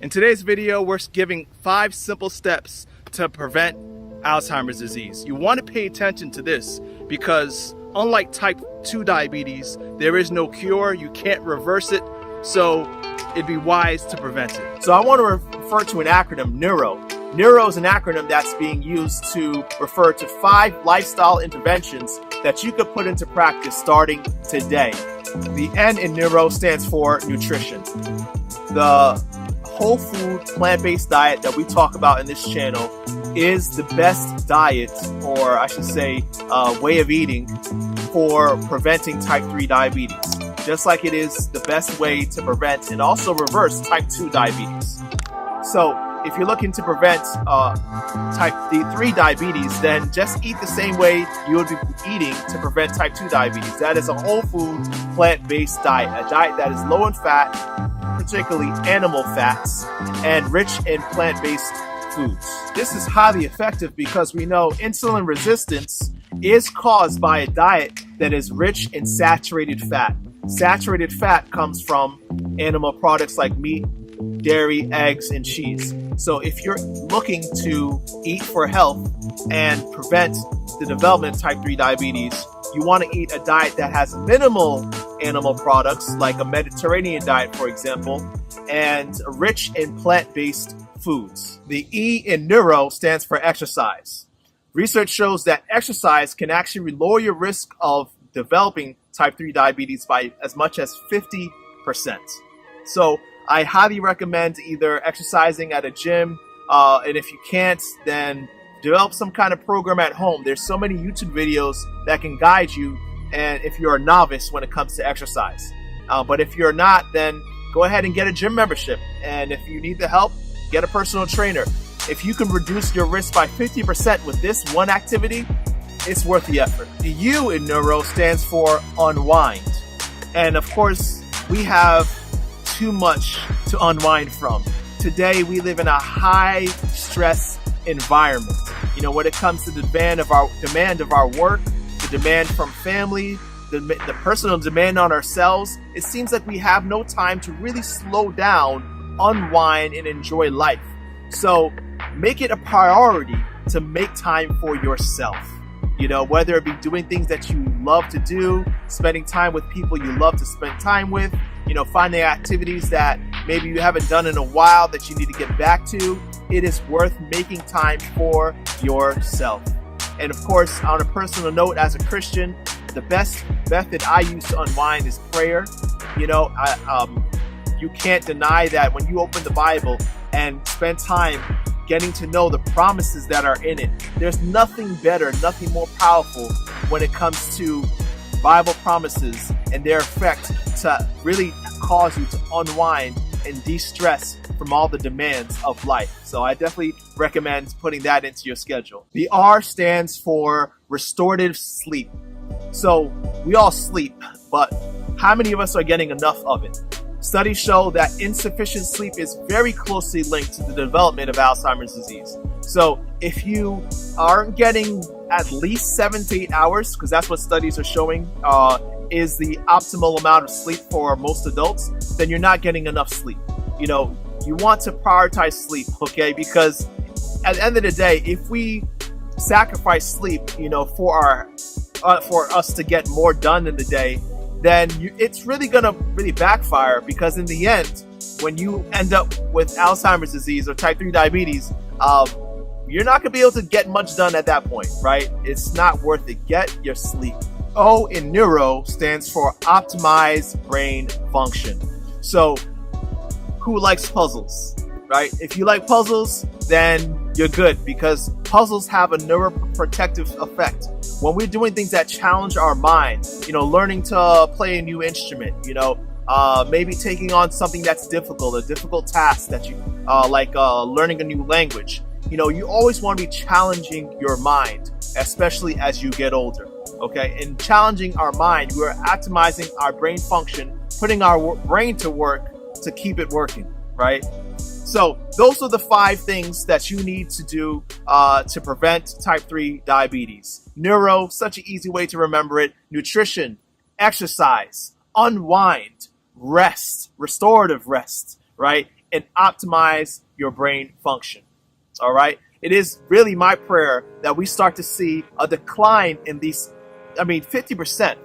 In today's video, we're giving 5 simple steps to prevent Alzheimer's disease. You want to pay attention to this because unlike type 2 diabetes, there is no cure. You can't reverse it. So it'd be wise to prevent it. So I want to refer to an acronym, NEURO. NEURO is an acronym that's being used to refer to 5 lifestyle interventions that you could put into practice starting today. The N in NEURO stands for nutrition. The whole food, plant-based diet that we talk about in this channel is the best diet, or I should say way of eating, for preventing type 3 diabetes. Just like it is the best way to prevent and also reverse type 2 diabetes. So if you're looking to prevent type 3 diabetes, then just eat the same way you would be eating to prevent type 2 diabetes. That is a whole food, plant-based diet, a diet that is low in fat, particularly animal fats, and rich in plant-based foods. This is highly effective because we know insulin resistance is caused by a diet that is rich in saturated fat. Saturated fat comes from animal products like meat, dairy, eggs, and cheese. So if you're looking to eat for health and prevent the development of type 3 diabetes, you want to eat a diet that has minimal animal products, like a Mediterranean diet, for example, and rich in plant-based foods. The E in NEURO stands for exercise. Research shows that exercise can actually lower your risk of developing type 3 diabetes by as much as 50%. So I highly recommend either exercising at a gym, and if you can't, then develop some kind of program at home. There's so many YouTube videos that can guide you, and if you're a novice when it comes to exercise. But if you're not, then go ahead and get a gym membership. And if you need the help, get a personal trainer. If you can reduce your risk by 50% with this one activity, it's worth the effort. The U in NEURO stands for unwind. And of course, we have too much to unwind from. Today, we live in a high stress environment. You know, when it comes to the demand of our work, the demand from family, the personal demand on ourselves, it seems like we have no time to really slow down, unwind, and enjoy life. So make it a priority to make time for yourself. You know, whether it be doing things that you love to do, spending time with people you love to spend time with, you know, finding activities that maybe you haven't done in a while that you need to get back to. It is worth making time for yourself. And of course, on a personal note, as a Christian, the best method I use to unwind is prayer. You know, you can't deny that when you open the Bible and spend time getting to know the promises that are in it, there's nothing better, nothing more powerful when it comes to Bible promises and their effect to really cause you to unwind and de-stress from all the demands of life. So I definitely recommend putting that into your schedule. The R stands for restorative sleep. So we all sleep, but how many of us are getting enough of it? Studies show that insufficient sleep is very closely linked to the development of Alzheimer's disease. So if you aren't getting at least 7 to 8 hours, because that's what studies are showing is the optimal amount of sleep for most adults, then you're not getting enough sleep. You know, you want to prioritize sleep, okay? Because at the end of the day, if we sacrifice sleep, you know, for us to get more done in the day, then it's really going to really backfire, because in the end, when you end up with Alzheimer's disease or type 3 diabetes, you're not going to be able to get much done at that point, right? It's not worth it. Get your sleep. O in NEURO stands for optimize brain function. So who likes puzzles, right? If you like puzzles, then you're good, because puzzles have a neuroprotective effect. When we're doing things that challenge our mind, you know, learning to play a new instrument, you know, maybe taking on something that's difficult, a difficult task that you like learning a new language. You know, you always want to be challenging your mind, especially as you get older. Okay, in challenging our mind, we're optimizing our brain function, putting our brain to work to keep it working, right? So those are the 5 things that you need to do to prevent type 3 diabetes. NEURO, such an easy way to remember it. Nutrition, exercise, unwind, rest, restorative rest, right? and optimize your brain function. All right. It is really my prayer that we start to see a decline in these. 50%.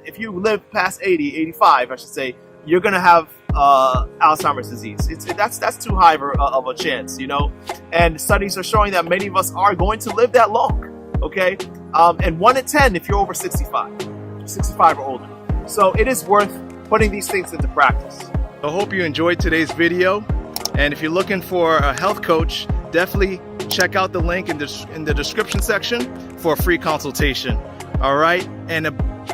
If you live past 80, 85, I should say, you're going to have Alzheimer's disease. That's too high of a chance, you know. And studies are showing that many of us are going to live that long. Okay. And 1 in 10 if you're over 65 or older. So it is worth putting these things into practice. I hope you enjoyed today's video. And if you're looking for a health coach, definitely check out the link in the description section for a free consultation. All right. And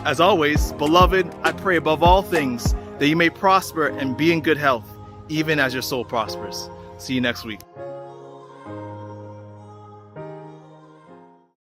as always, beloved, I pray above all things that you may prosper and be in good health, even as your soul prospers. See you next week.